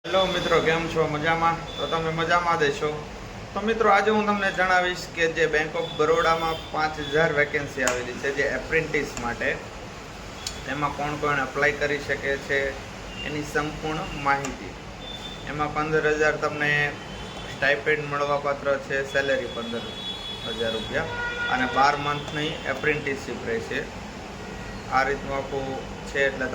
Hello મિત્રો, કેમ છો? મજામાં? તો તમે મજામાં દેશો. તો મિત્રો, આજે હું તમને જણાવીશ કે જે બેંક ઓફ બરોડામાં 5000 વેકેન્સી આવેલી છે જે એપ્રેન્ટિસ માટે, એમાં કોણ કોણ એપ્લાય કરી શકે છે એની સંપૂર્ણ માહિતી. એમાં 15000 તમને સ્ટાઇપેન્ડ મળવાપાત્ર છે, સેલેરી 15000 રૂપિયા, અને 12 મંથની એપ્રેન્ટિસશીપ રહેશે. આ રીતનું આખું છે. એટલે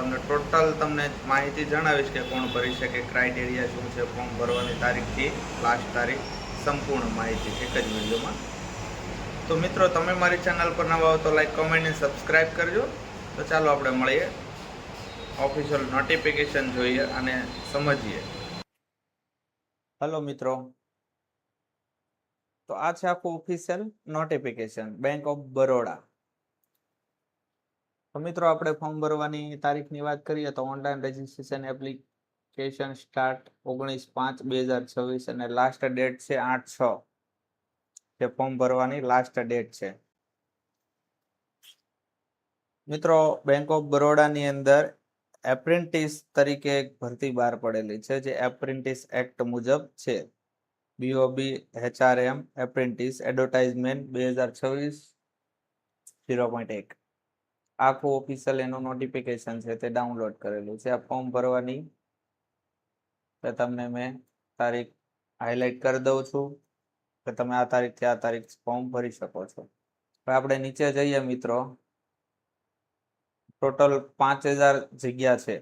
તમને માહિતી જણાવીશ કે કોણ ભરી શકે, ક્રાઇટેરિયા શું છે, ફોર્મ ભરવાની તારીખથી લાસ્ટ તારીખ, સંપૂર્ણ માહિતી એક જ વિડીયોમાં. તો મિત્રો, તમે મારી ચેનલ પર નવા હો તો લાઈક, કોમેન્ટ અને સબસ્ક્રાઈબ કરજો. તો ચાલો આપણે મળીએ, ઓફિશિયલ નોટિફિકેશન જોઈએ અને સમજીએ. હલો મિત્રો, તો આ છે આખું official notification bank of Baroda. તો મિત્રો, આપણે ફોર્મ ભરવાની તારીખની વાત કરીએ તો ઓનલાઈન રજીસ્ટ્રેશન એપ્લિકેશન સ્ટાર્ટ 19/5/2026 અને લાસ્ટ ડેટ છે 8/6. જે ફોર્મ ભરવાની લાસ્ટ ડેટ છે. મિત્રો, બેંક ઓફ બરોડાની અંદર એપ્રેન્ટિસ તરીકે એક ભરતી બહાર પડેલી છે જે એપ્રેન્ટિસ એક્ટ મુજબ છે. BOB HRM apprentice advertisement 2026 0.1. આખું ઓફિશિયલ એનું નોટિફિકેશન છે તે ડાઉનલોડ કરેલું છે. આ ફોર્મ ભરવાની તમને મેં તારીખ હાઇલાઇટ કરી દઉં છું કે તમે આ તારીખથી આ તારીખ ફોર્મ ભરી શકો છો. હવે આપણે નીચે જઈએ મિત્રો. ટોટલ 5000 જગ્યા છે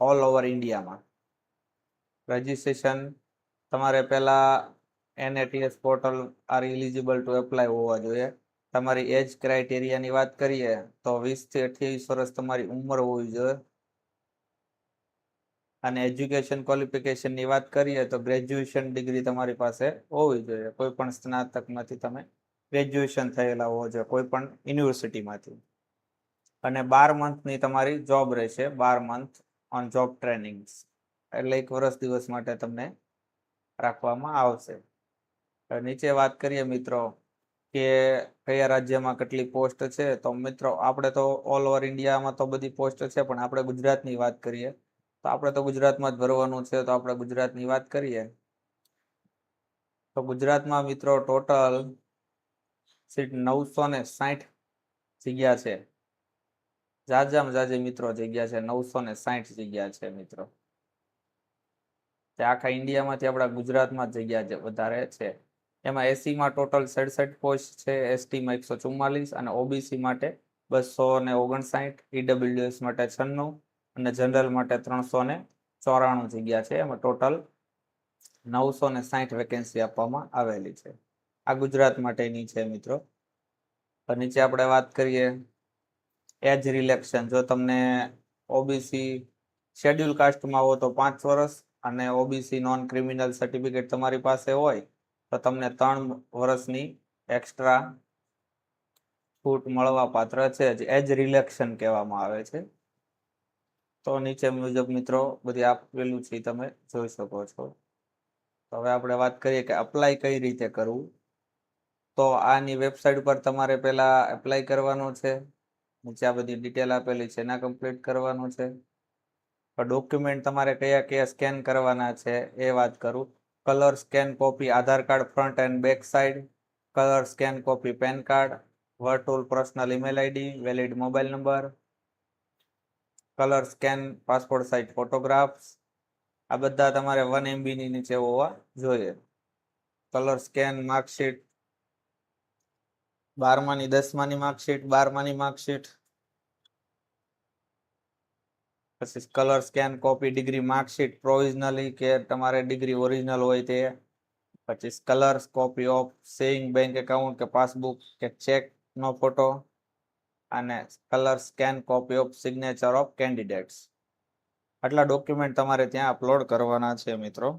ઓલ ઓવર ઇન્ડિયામાં. રજીસ્ટ્રેશન તમારે પહેલા NATS portal are eligible to apply હોવા જોઈએ. તમારી એજ ક્રાઇટેરિયાની વાત કરીએ તો 20 થી 28 વર્ષ તમારી ઉંમર હોવી જોઈએ. અને એજ્યુકેશન ક્વોલિફિકેશનની વાત કરીએ તો ગ્રેજ્યુએશન ડિગ્રી તમારી પાસે હોવી જોઈએ. કોઈ પણ સ્નાતકમાંથી તમે ગ્રેજ્યુએશન થયેલા હોવો જોઈએ, કોઈ પણ યુનિવર્સિટીમાંથી. અને 12 મંથની તમારી જોબ રહેશે, 12 મંથ ઓન જોબ ટ્રેનિંગ્સ, એટલે 1 વર્ષ દિવસ માટે તમને રાખવામાં આવશે. નીચે વાત કરીએ મિત્રો કે કયા રાજ્યમાં કેટલી પોસ્ટ છે. તો મિત્રો, આપણે તો ઓલ ઓવર ઇન્ડિયામાં તો બધી પોસ્ટ છે, પણ આપણે ગુજરાતની વાત કરીએ તો આપણે તો ગુજરાતમાં જ ભરવાનું છે. તો આપણે ગુજરાતની વાત કરીએ તો ગુજરાતમાં મિત્રો ટોટલ સીટ 960 જગ્યા છે. જાજામાં જાજી મિત્રો જગ્યા છે, 960 જગ્યા છે મિત્રો. આખા ઇન્ડિયામાંથી આપણા ગુજરાતમાં જગ્યા વધારે છે. એમાં એસીમાં ટોટલ 67 પોસ્ટ છે, STમાં 144 અને OBC માટે 259, EWS માટે 96 અને જનરલ માટે 394 જગ્યા છે. એમાં ટોટલ 960 વેકેન્સી આપવામાં આવેલી છે. આ ગુજરાત માટેની છે મિત્રો. નીચે આપણે વાત કરીએ એજ રિલેક્શન. જો તમને OBC શેડ્યુલ કાસ્ટમાં હો તો 5 વર્ષ અને OBC નોન ક્રિમિનલ સર્ટિફિકેટ તમારી પાસે હોય તો તમને 3 વર્ષની એક્સ્ટ્રા છૂટ મળવા પાત્ર છે. એજ રિલેક્શન કહેવામાં આવે છે. તો નીચે મુજબ મિત્રો બધી આપેલું છે, તમે જોઈ શકો છો. તો હવે આપણે વાત કરીએ કે અપ્લાય કઈ રીતે કરવું. તો આની વેબસાઇટ પર તમારે પહેલા એપ્લાય કરવાનું છે. નીચે આ બધી ડિટેલ આપેલી છે, એના કમ્પ્લીટ કરવાનું છે. ડોક્યુમેન્ટ તમારે કયા કયા સ્કેન કરવાના છે એ વાત કરું. Colour scan copy Aadhaar card front and back side, colour scan copy PAN card, virtual personal email ID, valid mobile number, colour scan passport size photographs. આ બધા તમારે 1 MB ની નીચે હોવા જોઈએ. કલર સ્કેન માર્કશીટ, 12માની 10માની માર્કશીટ, 12માની માર્કશીટ. પછી colour scan copy degree marksheet provisionally કે તમારે ડિગ્રી ઓરિજિનલ હોય તે. પછી colour copy of saving bank account કે પાસબુક કે ચેક નો ફોટો, અને colour scan copy of signature of candidates. આટલા ડોક્યુમેન્ટ તમારે ત્યાં અપલોડ કરવાના છે મિત્રો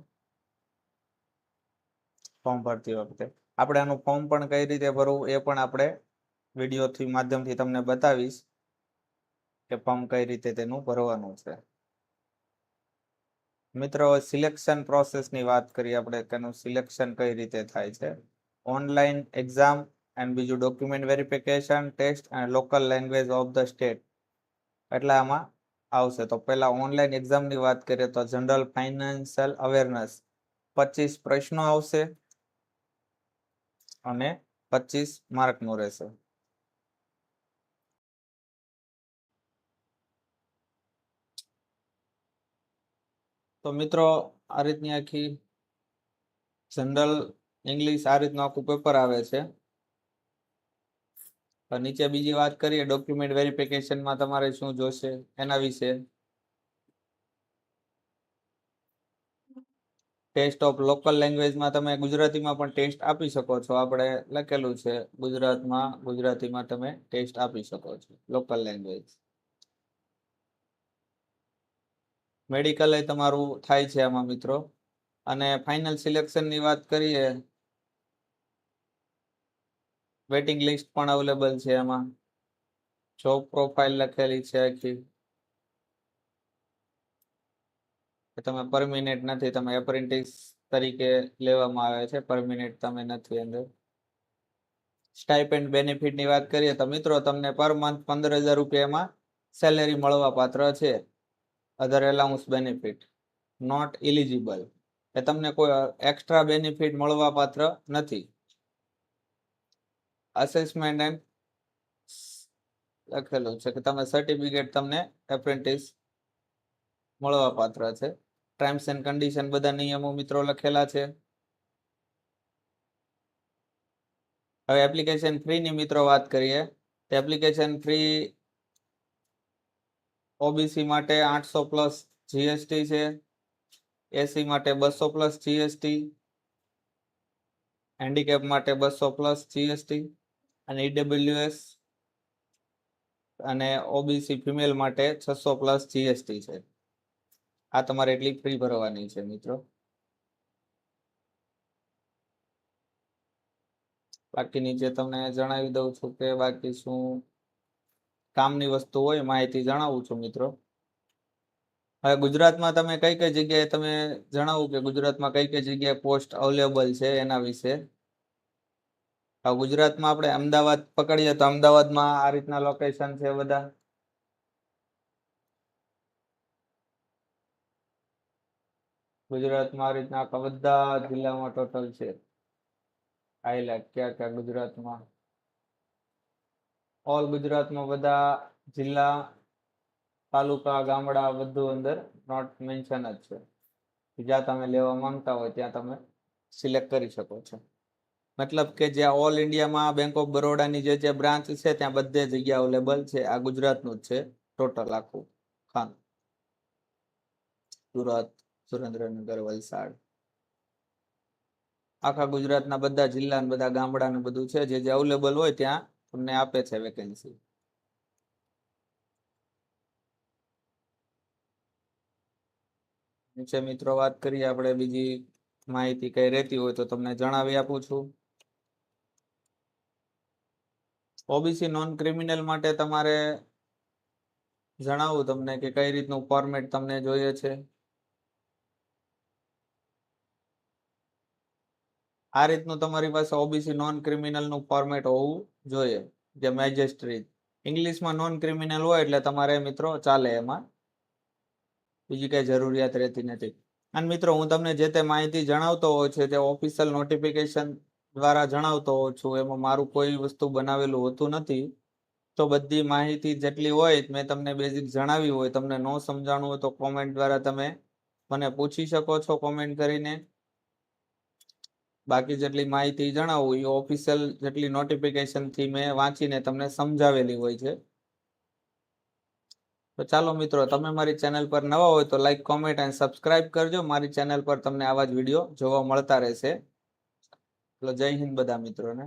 ફોર્મ ભરતી વખતે. આપણે આનું ફોર્મ પણ કઈ રીતે ભરવું એ પણ આપણે વિડીયોથી માધ્યમથી તમને બતાવીશ કે ફોર્મ કઈ રીતે તેનું ભરવાનું છે. મિત્રો, સિલેક્શન પ્રોસેસની વાત કરીએ આપણે કે એનું સિલેક્શન કઈ રીતે થાય છે. ઓનલાઈન એક્ઝામ એન્ડ બીજું ડોક્યુમેન્ટ વેરિફિકેશન ટેસ્ટ અને local language of the state. એટલે આમાં આવશે. તો પહેલા ઓનલાઈન એક્ઝામની વાત કરીએ તો જનરલ ફાઇનાન્શિયલ અવેરનેસ 25 પ્રશ્નો આવશે અને 25 માર્કનું રહેશે. તો મિત્રો આ રીતની આખી જનરલ ઇંગ્લિશ આ રીતનું આખું પેપર આવે છે. નીચે બીજી વાત કરીએ ડોક્યુમેન્ટ વેરિફિકેશનમાં તમારે શું જોશે એના વિશે. ટેસ્ટ ઓફ લોકલ લેંગ્વેજમાં તમે ગુજરાતીમાં પણ ટેસ્ટ આપી શકો છો. આપણે લખેલું છે ગુજરાતીમાં તમે ટેસ્ટ આપી શકો છો લોકલ લેંગ્વેજ. મેડિકલ એ તમારું થાય છે આમાં મિત્રો. અને ફાઇનલ સિલેક્શનની વાત કરીએ, વેટિંગ લિસ્ટ પણ અવેલેબલ છે એમાં. જોબ પ્રોફાઇલ લખેલી છે આખી. તમે પરમિનેન્ટ નથી, તમે એપ્રેન્ટિસ તરીકે લેવામાં આવે છે, પરમિનેન્ટ તમે નથી અંદર. સ્ટાઇપેન્ડ બેનિફિટની વાત કરીએ તો મિત્રો તમને પર મંથ 15,000 રૂપિયામાં સેલેરી મળવા પાત્ર છે. અધર એલાઉન્સ બેનિફિટ નોટ એલિજિબલ, એ તમને કોઈ એક્સ્ટ્રા બેનિફિટ મળવા પાત્ર નથી. અસેસમેન્ટ એન્ડ લખેલું છે કે તમે સર્ટિફિકેટ તમને એપ્રેન્ટિસ મળવા પાત્ર છે. ટર્મ્સ એન્ડ કન્ડિશન બધા નિયમો મિત્રો લખેલા છે. હવે એપ્લિકેશન ફ્રી ની મિત્રો વાત કરીએ તો એપ્લિકેશન ફ્રી ઓબીસી માટે 800 પ્લસ જીએસટી છે, એસી માટે 200 પ્લસ જીએસટી, હેન્ડીકેપ માટે 200 પ્લસ જીએસટી અને ઈડબ્લ્યુએસ અને ઓબીસી ફિમેલ માટે 600 પ્લસ જીએસટી છે. આ તમારે એટલી ફ્રી ભરવાની છે મિત્રો. બાકી નીચે તમને જણાવી દઉં છું કે બાકી શું કામની વસ્તુ હોય માહિતી જણાવું છું મિત્રો. હવે ગુજરાતમાં તમે કઈ કઈ જગ્યાએ તમે જણાવું કે ગુજરાતમાં કઈ કઈ જગ્યાએ પોસ્ટ અવેલેબલ છે એના વિશે. ગુજરાતમાં આપણે અમદાવાદ પકડીએ તો અમદાવાદમાં આ રીતના લોકેશન છે બધા. ગુજરાતમાં આ રીતના બધા જિલ્લામાં ટોટલ છે. હાઈલાઇટ ક્યાં ક્યાં ગુજરાતમાં, ઓલ ગુજરાતમાં બધા જિલ્લા તાલુકા ગામડા બધું અંદર નોટ મેન્શન જ છે. જ્યાં તમે લેવા માંગતા હોય ત્યાં તમે સિલેક્ટ કરી શકો છો. મતલબ કે જ્યાં ઓલ ઇન્ડિયામાં બેંક ઓફ બરોડાની જે બ્રાન્ચ છે ત્યાં બધે જગ્યા અવેલેબલ છે. આ ગુજરાતનું જ છે ટોટલ આખું ખાન. સુરત, સુરેન્દ્રનગર, વલસાડ, આખા ગુજરાતના બધા જિલ્લા બધા ગામડા બધું છે. જે અવેલેબલ હોય ત્યાં તમને આપે છે વેકેન્સી. નીચે મિત્રો વાત કરીએ આપણે બીજી માહિતી કઈ રહેતી હોય તો તમને જણાવી આપું છું. ઓબીસી નોન ક્રિમિનલ માટે તમારે જણાવું તમને કે કઈ રીતનું ફોર્મેટ તમને જોઈએ છે. આ રીતનું તમારી પાસે ઓબીસી નોન ક્રિમિનલ નું ફોર્મેટ હોવું જોઈએ. જે મેજિસ્ટ્રેટ ઇંગ્લિશમાં નોન ક્રિમિનલ હોય એટલે તમારે મિત્રો ચાલે, એમાં બીજી કઈ જરૂરિયાત રહેતી નથી. અને મિત્રો હું તમને જે તે માહિતી જણાવતો હોઉં છું તે ઓફિશિયલ નોટિફિકેશન દ્વારા જણાવતો હોઉં છું. એમાં મારું કોઈ વસ્તુ બનાવેલું હોતું નથી. તો બધી માહિતી જેટલી હોય મેં તમને બેઝિક જણાવી હોય, તમને ન સમજાણું હોય તો કોમેન્ટ દ્વારા તમે મને પૂછી શકો છો કોમેન્ટ કરીને. બાકી જેટલી માહિતી જણાવું એ ઓફિશિયલ જેટલી નોટિફિકેશન થી મેં વાંચીને તમને સમજાવેલી હોય છે. તો ચાલો મિત્રો, તમે મારી ચેનલ પર નવા હોય તો લાઈક, કોમેન્ટ અને સબસ્ક્રાઇબ કરજો. મારી ચેનલ પર તમને આવા જ વિડીયો જોવા મળતા રહેશે. જય હિન્દ બધા મિત્રોને.